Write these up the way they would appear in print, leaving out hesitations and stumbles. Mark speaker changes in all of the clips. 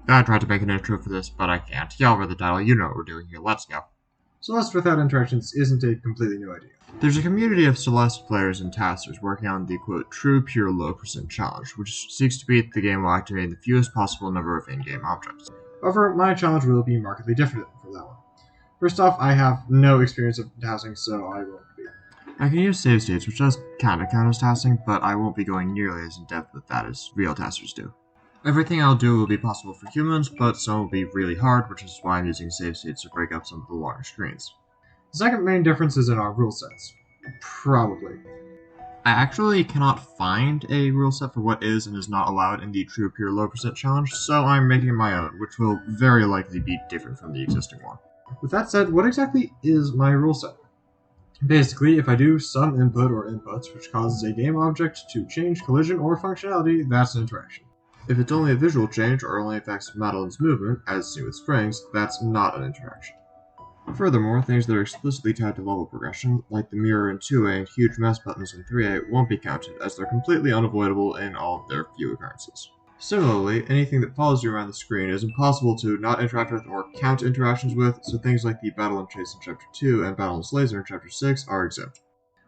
Speaker 1: I tried to make an intro for this, but I can't. Y'all read the title, you know what we're doing here, let's go.
Speaker 2: Celeste without interactions isn't a completely new idea.
Speaker 1: There's a community of Celeste players and testers working on the, quote, true pure low percent challenge, which seeks to beat the game while activating the fewest possible number of in-game objects.
Speaker 2: However, my challenge will be markedly different from that one. First off, I have no experience of tasking, so I won't be.
Speaker 1: I can use save states, which does kinda count as tasking, but I won't be going nearly as in-depth with that as real testers do. Everything I'll do will be possible for humans, but some will be really hard, which is why I'm using save states to break up some of the longer screens.
Speaker 2: The second main difference is in our rule sets. Probably.
Speaker 1: I actually cannot find a rule set for what is and is not allowed in the true pure low percent challenge, so I'm making my own, which will very likely be different from the existing one.
Speaker 2: With that said, what exactly is my rule set? Basically, if I do some input or inputs which causes a game object to change collision or functionality, that's an interaction. If it's only a visual change or only affects Madeline's movement, as seen with springs, that's not an interaction. Furthermore, things that are explicitly tied to level progression, like the mirror in 2A and huge mess buttons in 3A, won't be counted, as they're completely unavoidable in all of their few occurrences. Similarly, anything that follows you around the screen is impossible to not interact with or count interactions with, so things like the Battle and Chase in Chapter 2 and Battle and Laser in Chapter 6 are exempt.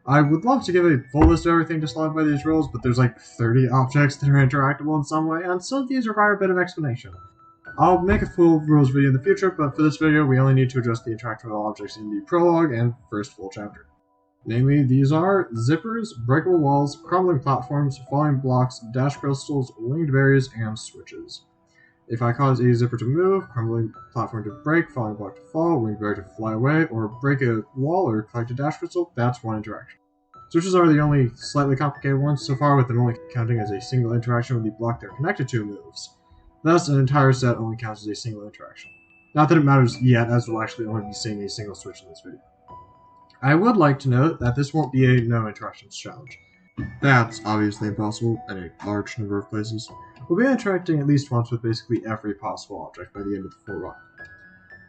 Speaker 2: I would love to give a full list of everything disallowed by these rules, but there's like 30 objects that are interactable in some way, and some of these require a bit of explanation. I'll make a full rules video in the future, but for this video we only need to address the interactable objects in the prologue and first full chapter. Namely, these are zippers, breakable walls, crumbling platforms, falling blocks, dash crystals, winged berries, and switches. If I cause a zipper to move, crumbling platform to break, falling block to fall, winged berry to fly away, or break a wall or collect a dash crystal, that's one interaction. Switches are the only slightly complicated ones so far, with them only counting as a single interaction when the block they're connected to moves. Thus, an entire set only counts as a single interaction. Not that it matters yet, as we'll actually only be seeing a single switch in this video. I would like to note that this won't be a no interactions challenge. That's obviously impossible in a large number of places. We'll be interacting at least once with basically every possible object by the end of the full run.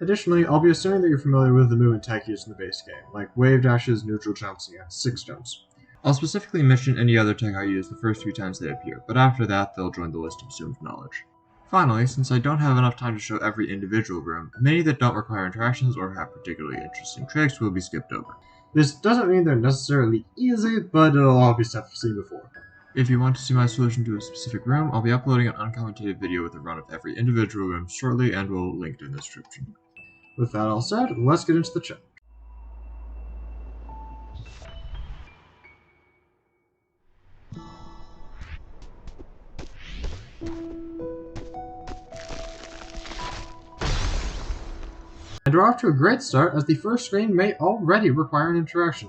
Speaker 2: Additionally, I'll be assuming that you're familiar with the movement tech used in the base game, like wave dashes, neutral jumps, and 6 jumps. I'll specifically mention any other tech I use the first 3 times they appear, but after that they'll join the list of assumed knowledge. Finally, since I don't have enough time to show every individual room, many that don't require interactions or have particularly interesting tricks will be skipped over. This doesn't mean they're necessarily easy, but it'll all be stuff you've seen before. If you want to see my solution to a specific room, I'll be uploading an uncommented video with a run of every individual room shortly, and we'll link it in the description. With that all said, let's get into the challenge. And we're off to a great start, as the first screen may already require an interaction.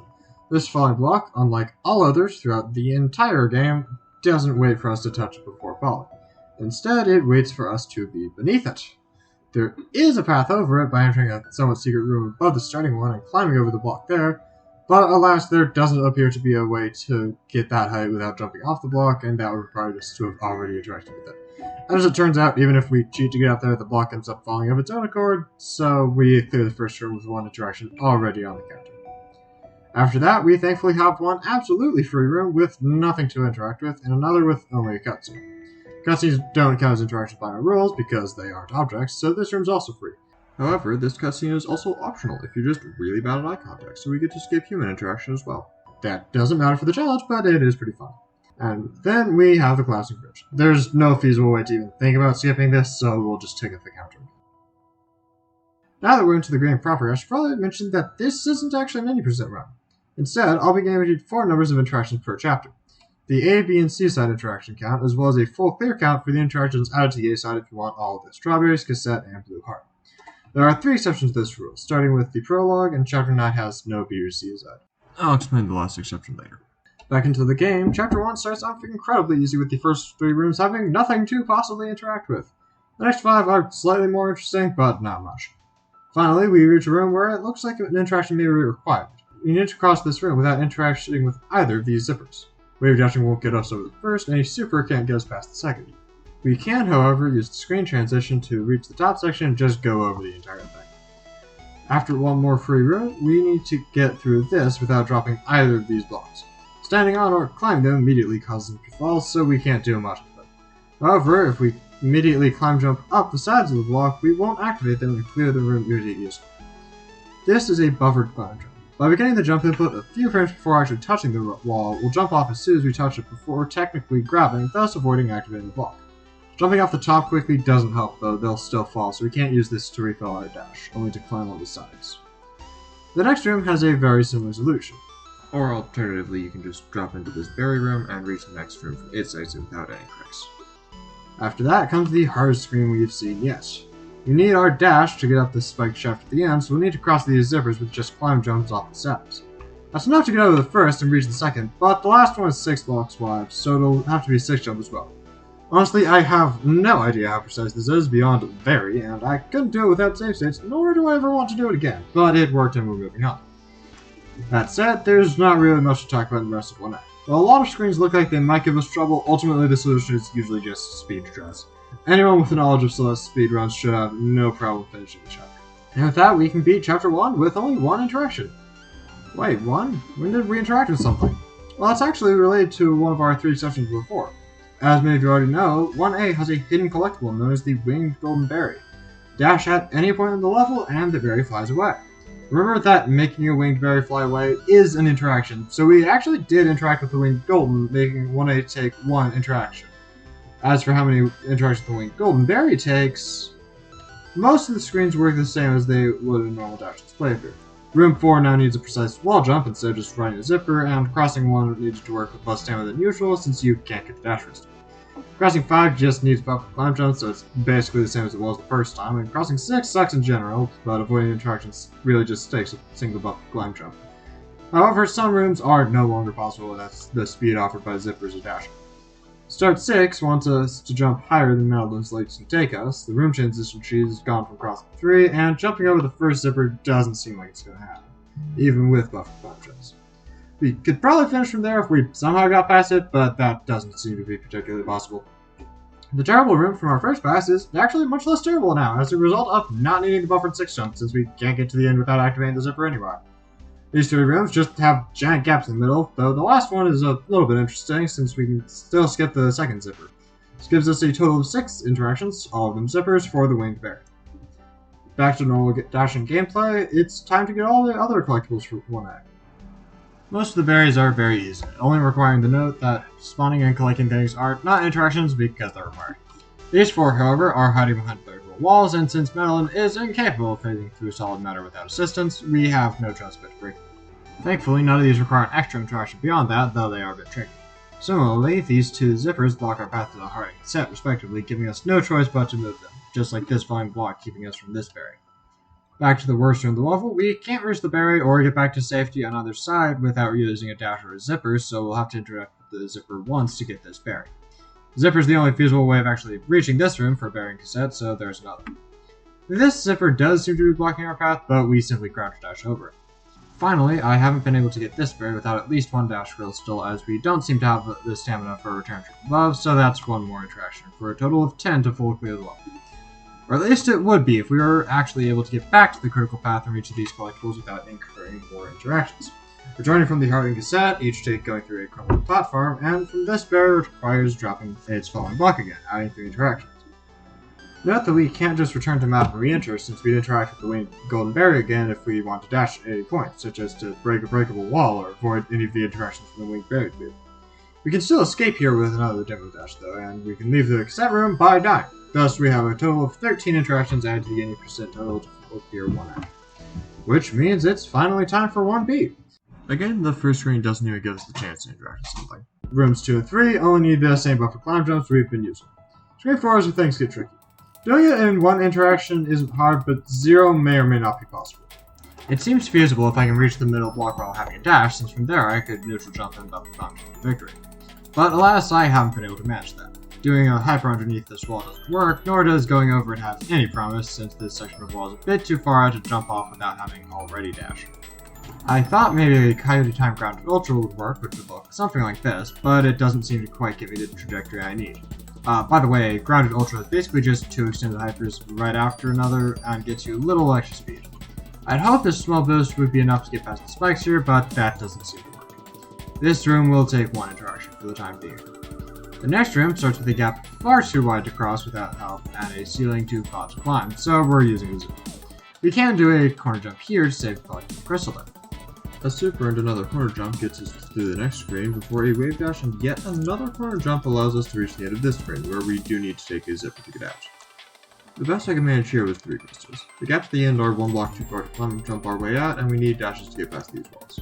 Speaker 2: This falling block, unlike all others throughout the entire game, doesn't wait for us to touch it before falling. Instead, it waits for us to be beneath it. There is a path over it by entering a somewhat secret room above the starting one and climbing over the block there, but alas, there doesn't appear to be a way to get that height without jumping off the block, and that would require us to have already interacted with it. As it turns out, even if we cheat to get out there, the block ends up falling of its own accord, so we clear the first room with one interaction already on the counter. After that, we thankfully have one absolutely free room with nothing to interact with, and another with only a cutscene. Cutscenes don't count as interactions by our rules because they aren't objects, so this room's also free. However, this cutscene is also optional if you're just really bad at eye contact, so we get to skip human interaction as well. That doesn't matter for the challenge, but it is pretty fun. And then we have the collapsing bridge. There's no feasible way to even think about skipping this, so we'll just take up the counter. Now that we're into the game proper, I should probably mention that this isn't actually an 90% run. Instead, I'll be guaranteed 4 numbers of interactions per chapter. The A, B, and C side interaction count, as well as a full clear count for the interactions added to the A side if you want all of the strawberries, cassette, and blue heart. There are 3 exceptions to this rule, starting with the prologue, and Chapter 9 has no B or C side. I'll explain the last exception later. Back into the game, Chapter 1 starts off incredibly easy with the first 3 rooms having nothing to possibly interact with. The next 5 are slightly more interesting, but not much. Finally, we reach a room where it looks like an interaction may be required. You need to cross this room without interacting with either of these zippers. Wave dashing won't get us over the first, and a super can't get us past the second. We can, however, use the screen transition to reach the top section and just go over the entire thing. After one more free room, we need to get through this without dropping either of these blocks. Standing on or climbing them immediately causes them to fall, so we can't do much with them. However, if we immediately climb jump up the sides of the block, we won't activate them and clear the room immediately. This is a buffered climb jump. By beginning the jump input a few frames before actually touching the wall, we'll jump off as soon as we touch it before technically grabbing, thus avoiding activating the block. Jumping off the top quickly doesn't help though, they'll still fall, so we can't use this to refill our dash, only to climb on the sides. The next room has a very similar solution.
Speaker 1: Or alternatively, you can just drop into this berry room and reach the next room from its exit without any tricks.
Speaker 2: After that comes the hardest screen we've seen yet. We need our dash to get up this spiked shaft at the end, so we'll need to cross these zippers with just climb jumps off the steps. That's enough to get over the first and reach the second, but the last one is 6 blocks wide, so it'll have to be 6 jumps as well. Honestly, I have no idea how precise this is beyond very, and I couldn't do it without save states, nor do I ever want to do it again, but it worked and we're moving on. That said, there's not really much to talk about in the rest of 1A. While a lot of screens look like they might give us trouble, ultimately the solution is usually just speed stress. Anyone with a knowledge of Celeste speedruns should have no problem finishing the chapter. And with that, we can beat Chapter 1 with only 1 interaction. Wait, 1? When did we interact with something? Well, it's actually related to one of our 3 sessions before. As many of you already know, 1A has a hidden collectible known as the Winged Golden Berry. Dash at any point in the level, and the berry flies away. Remember that making a winged berry fly away is an interaction, so we actually did interact with the Winged Golden, making 1A take 1 interaction. As for how many interactions the Winged Golden Berry takes, most of the screens work the same as they would in normal Dash's playthrough. Room 4 now needs a precise wall jump instead of just running a zipper, and crossing 1 needs to work with less stamina than usual since you can't get the dash first. Crossing 5 just needs buffer climb jumps, so it's basically the same as it was the first time, and crossing 6 sucks in general, but avoiding interactions really just stakes a single buffer climb jump. However, some rooms are no longer possible, and that's the speed offered by zippers or dashing. Start 6 wants us to jump higher than Madeline's legs can take us, the room transition tree is gone from crossing 3, and jumping over the first zipper doesn't seem like it's going to happen, even with buffer climb jumps. We could probably finish from there if we somehow got past it, but that doesn't seem to be particularly possible. The terrible room from our first pass is actually much less terrible now, as a result of not needing the buffered 6 jump, since we can't get to the end without activating the zipper anyway. These 3 rooms just have giant gaps in the middle, though the last one is a little bit interesting, since we can still skip the second zipper. This gives us a total of 6 interactions, all of them zippers, for the Winged Berry. Back to normal dashing gameplay, it's time to get all the other collectibles for 1A. Most of the berries are very easy, only requiring the note that spawning and collecting things are not interactions because they're required. These 4, however, are hiding behind vertical walls, and since Madeline is incapable of phasing through solid matter without assistance, we have no choice but to break them. Thankfully, none of these require an extra interaction beyond that, though they are a bit tricky. Similarly, these 2 zippers block our path to the hard cassette, respectively, giving us no choice but to move them, just like this flying block keeping us from this berry. Back to the worst room of the level, we can't reach the berry or get back to safety on either side without using a dash or a zipper, so we'll have to interact with the zipper once to get this berry. The zipper is the only feasible way of actually reaching this room for berry and cassette, so there's another. This zipper does seem to be blocking our path, but we simply crouch dash over it. Finally, I haven't been able to get this berry without at least 1 dash grill still, as we don't seem to have the stamina for a return trip above, so that's 1 more interaction, for a total of 10 to full clear the level. Or at least it would be if we were actually able to get back to the critical path and reach these collectibles without incurring more interactions. Returning from the hardened cassette, each take going through a crumbling platform, and from this berry requires dropping its falling block again, adding 3 interactions. Note that we can't just return to map and re-enter, since we'd interact with the Winged Golden Berry again if we want to dash at any point, such as to break a breakable wall or avoid any of the interactions from the Winged Berry field. We can still escape here with another demo dash though, and we can leave the cassette room by dying. Thus, we have a total of 13 interactions added to the 80% total to full clear 1A. Which means it's finally time for 1B.
Speaker 1: Again, the first screen doesn't even give us the chance to interact with something.
Speaker 2: Rooms 2 and 3 only need the same buffer climb jumps we've been using. Screen 4 is where things get tricky. Doing it in 1 interaction isn't hard, but 0 may or may not be possible. It seems feasible if I can reach the middle block while having a dash, since from there I could neutral jump and buffer climb jump to victory. But alas, I haven't been able to manage that. Doing a hyper underneath this wall doesn't work, nor does going over it have any promise, since this section of wall is a bit too far out to jump off without having already dashed. I thought maybe a Coyote Time Grounded Ultra would work, which would look something like this, but it doesn't seem to quite give me the trajectory I need. By the way, Grounded Ultra is basically just 2 extended hypers right after another and gets you a little extra speed. I'd hope this small boost would be enough to get past the spikes here, but that doesn't seem to work. This room will take 1 interaction for the time being. The next room starts with a gap far too wide to cross without help and a ceiling too far to climb, so we're using a zipper. We can do a corner jump here to save collecting crystal there.
Speaker 1: A super and another corner jump gets us through the next screen before a wave dash and yet another corner jump allows us to reach the end of this screen, where we do need to take a zipper to get out. The best I could manage here was 3 crystals. The gaps at the end are 1 block too far to climb and jump our way out, and we need dashes to get past these walls.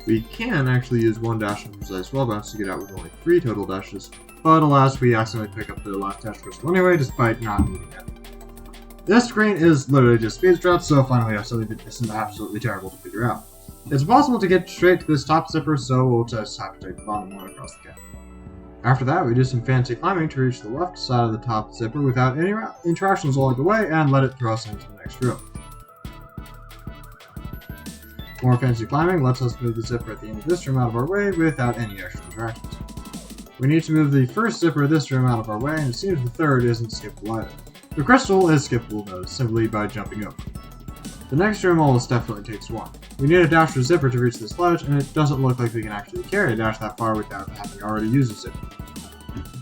Speaker 1: We can actually use 1 dash and precise wall bounce to get out with only 3 total dashes, but alas, we accidentally pick up the last dash crystal anyway, despite not needing it. This screen is literally just speed strats, so finally we have something that isn't absolutely terrible to figure out. It's possible to get straight to this top zipper, so we'll just have to take the bottom one across the gap. After that, we do some fancy climbing to reach the left side of the top zipper without any interactions along the way and let it throw us into the next room. More fancy climbing lets us move the zipper at the end of this room out of our way without any extra interactions. We need to move the first zipper of this room out of our way, and it seems the third isn't skippable either. The crystal is skippable though, simply by jumping over. The next room almost definitely takes 1. We need a dash for zipper to reach this ledge, and it doesn't look like we can actually carry a dash that far without having already used a zipper.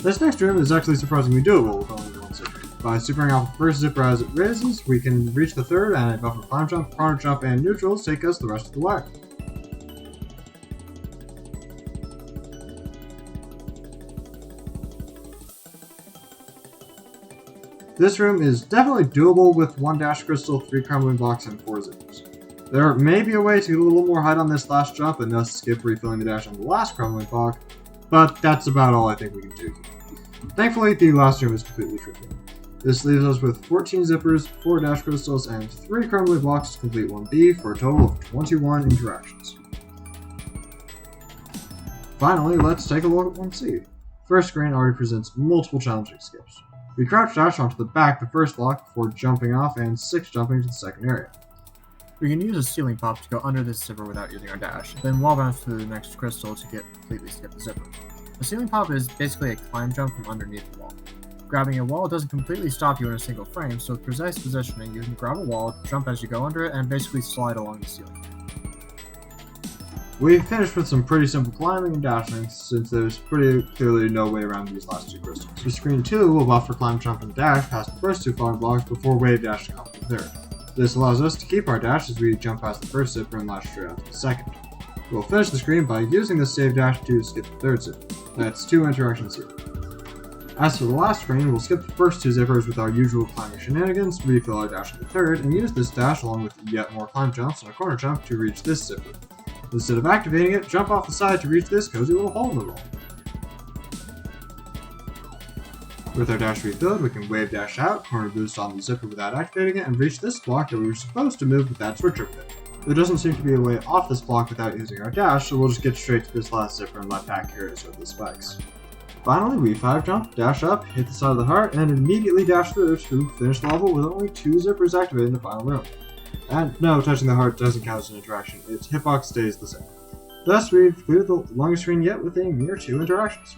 Speaker 1: This next room is actually surprisingly doable with only 1 zipper. By supering off the first zipper as it raises, we can reach the third, and a buffer climb jump, corner jump, and neutrals take us the rest of the way. This room is definitely doable with 1 dash crystal, 3 crumbling blocks, and 4 zippers. There may be a way to get a little more height on this last jump and thus skip refilling the dash on the last crumbling block, but that's about all I think we can do. Thankfully, the last room is completely trivial. This leaves us with 14 zippers, 4 dash crystals, and 3 crumbling blocks to complete 1B for a total of 21 interactions. Finally, let's take a look at 1C. First screen already presents multiple challenging skips. We crouch dash onto the back the first block before jumping off and 6 jumping to the second area.
Speaker 3: We can use a ceiling pop to go under this zipper without using our dash, then wall bounce to the next crystal to completely skip the zipper. A ceiling pop is basically a climb jump from underneath the wall. Grabbing a wall doesn't completely stop you in a single frame, so with precise positioning you can grab a wall, jump as you go under it, and basically slide along the ceiling.
Speaker 2: We finished with some pretty simple climbing and dashing, since there's pretty clearly no way around these last 2 crystals. For screen 2, we'll buffer climb, jump, and dash past the first 2 falling blocks before wave dashing off the third. This allows us to keep our dash as we jump past the first zipper and lash straight out to the second. We'll finish the screen by using the save dash to skip the third zipper. That's 2 interactions here. As for the last screen, we'll skip the first 2 zippers with our usual climbing shenanigans, refill our dash at the third, and use this dash along with yet more climb jumps and a corner jump to reach this zipper. Instead of activating it, jump off the side to reach this cozy little hole in the wall. With our dash refilled, we can wave dash out, corner boost on the zipper without activating it, and reach this block that we were supposed to move with that switcher pit. There doesn't seem to be a way off this block without using our dash, so we'll just get straight to this last zipper and let that carry us over the spikes. Finally, we 5 jump, dash up, hit the side of the heart, and immediately dash through to finish the level with only 2 zippers activated in the final room. And no, touching the heart doesn't count as an interaction, its hitbox stays the same. Thus, we've cleared the longest screen yet with a mere 2 interactions.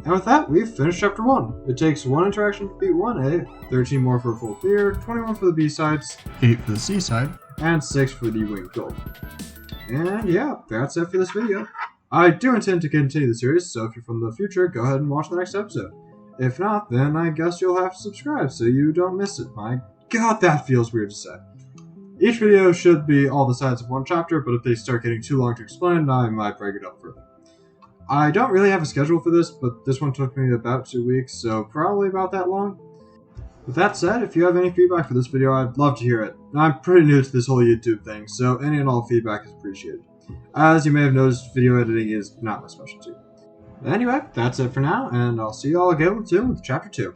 Speaker 2: And with that, we've finished Chapter 1. It takes 1 interaction to beat 1A, 13 more for a full clear, 21 for the B-sides, 8 for the C-side, and 6 for the winged gold. And yeah, that's it for this video. I do intend to continue the series, so if you're from the future, go ahead and watch the next episode. If not, then I guess you'll have to subscribe so you don't miss it. My god, that feels weird to say. Each video should be all the sides of 1 chapter, but if they start getting too long to explain, I might break it up further. I don't really have a schedule for this, but this one took me about 2 weeks, so probably about that long. With that said, if you have any feedback for this video, I'd love to hear it. I'm pretty new to this whole YouTube thing, so any and all feedback is appreciated. As you may have noticed, video editing is not my specialty. Anyway, that's it for now, and I'll see you all again soon with Chapter 2.